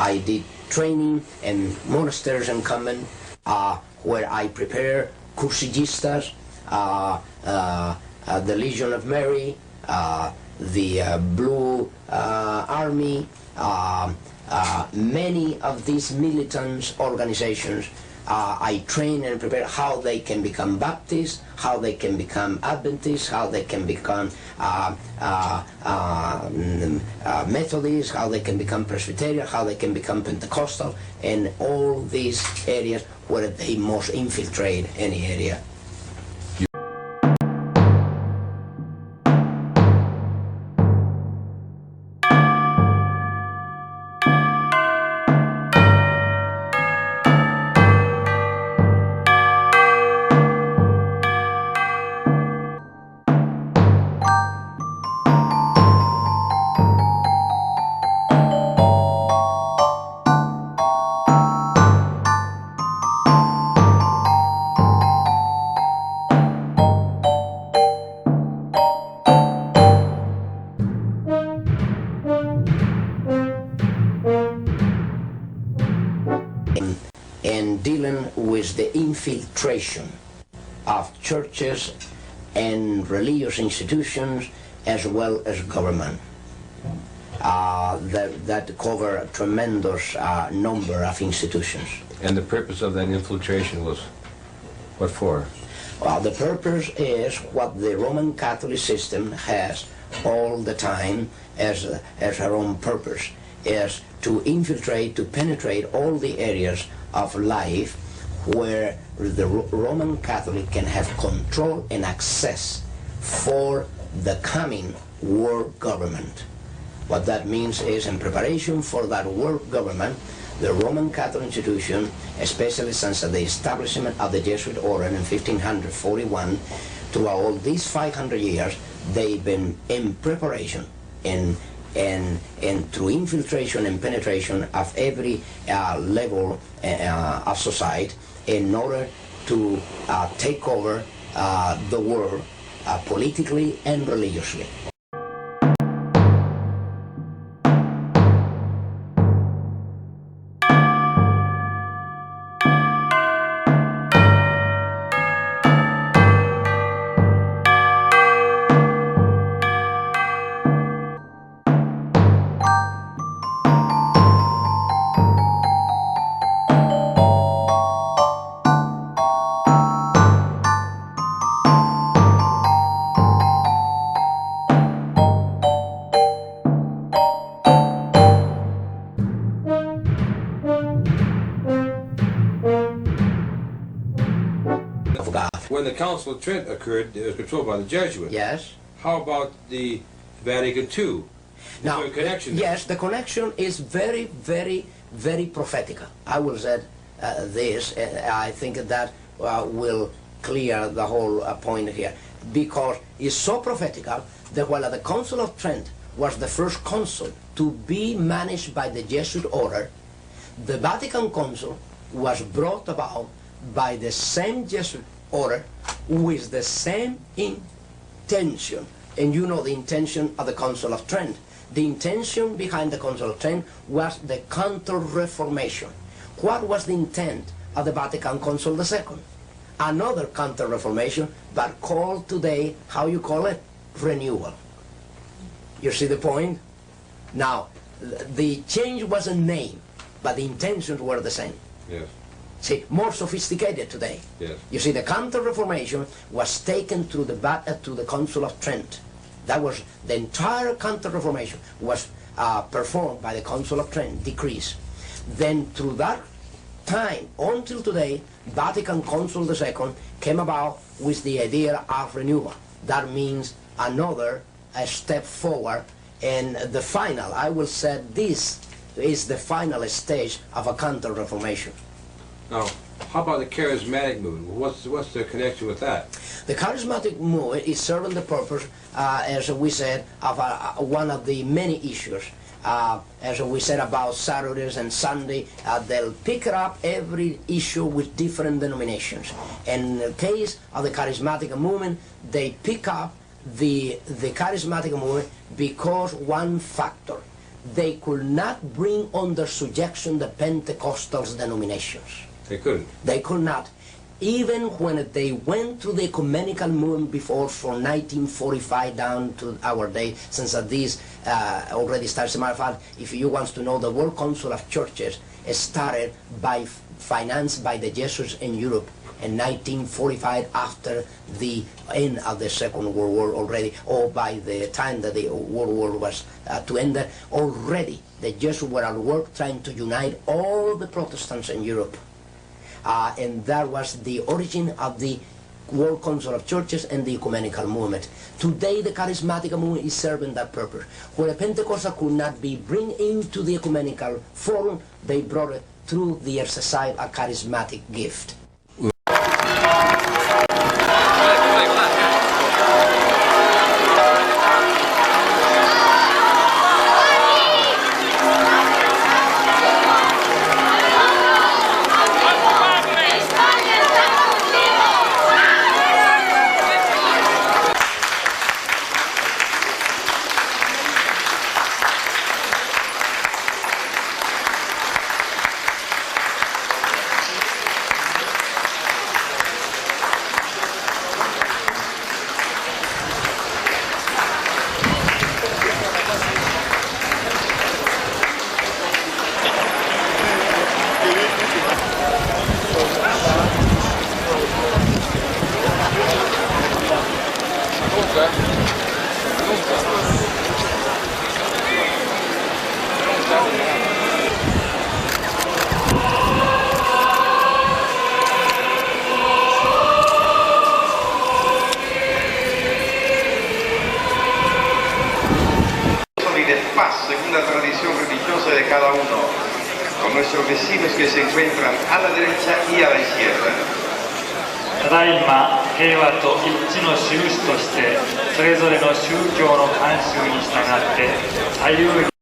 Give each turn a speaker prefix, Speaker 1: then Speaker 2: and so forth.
Speaker 1: I did training in monasteries and convent where I prepare cursillistas, the Legion of Mary, the Blue Army, many of these militant organizations. I train and prepare how they can become Baptists, how they can become Adventists, how they can become Methodists, how they can become Presbyterian, how they can become Pentecostal, and all these areas where they must infiltrate any area. And dealing with the infiltration of churches and religious institutions as well as government. That cover a tremendous number of institutions.
Speaker 2: And the purpose of that infiltration was what for?
Speaker 1: Well, the purpose is what the Roman Catholic system has all the time as her own purpose, is to infiltrate, to penetrate all the areas of life where the Roman Catholic can have control and access for the coming world government. What that means is, in preparation for that world government, the Roman Catholic institution, especially since the establishment of the Jesuit order in 1541, throughout all these 500 years, they've been in preparation and through infiltration and penetration of every level of society in order to take over the world politically and religiously.
Speaker 2: When the Council of Trent occurred, it was controlled by the Jesuits.
Speaker 1: Yes.
Speaker 2: How about the Vatican II?
Speaker 1: Now,
Speaker 2: the connection there?
Speaker 1: Yes, the connection is very, very, very prophetic. I will say this, I think that will clear the whole point here, because it's so prophetic that while the Council of Trent was the first council to be managed by the Jesuit order, the Vatican Council was brought about by the same Jesuit order with the same intention. And you know the intention of the Council of Trent. The intention behind the Council of Trent was the Counter-Reformation. What was the intent of the Vatican Council II? Another Counter-Reformation, but called today, how you call it? Renewal. You see the point? Now, the change was a name, but the intentions were the same.
Speaker 2: Yes.
Speaker 1: See, more sophisticated today.
Speaker 2: Yes.
Speaker 1: You see, the Counter-Reformation was taken through the Council of Trent. That was the entire Counter-Reformation was performed by the Council of Trent, decrees. Then through that time until today, Vatican Council II came about with the idea of renewal. That means another step forward, and the final, I will say this is the final stage of a Counter-Reformation.
Speaker 2: Now, how about the charismatic movement? What's the connection with that?
Speaker 1: The charismatic movement is serving the purpose, as we said, of one of the many issues. As we said about Saturdays and Sunday, they'll pick up every issue with different denominations. In the case of the charismatic movement, they pick up the charismatic movement because one factor. they could not bring under subjection the Pentecostal denominations.
Speaker 2: They couldn't.
Speaker 1: They could not. Even when they went through the ecumenical movement before from 1945 down to our day, since this already starts. As a matter of fact, if you want to know, the World Council of Churches started by financed by the Jesuits in Europe in 1945 after the end of the Second World War already, or by the time that the World War was to end, already the Jesuits were at work trying to unite all the Protestants in Europe. And that was the origin of the World Council of Churches and the ecumenical movement. Today the charismatic movement is serving that purpose. Where a Pentecostal could not be bring into the ecumenical forum, they brought it through the exercise of a charismatic gift.
Speaker 3: Según la tradición religiosa de cada uno, con nuestros vecinos que se encuentran a la derecha y a la izquierda.
Speaker 4: ただいま平和と一致の印としてそれぞれの宗教の慣習に従って左右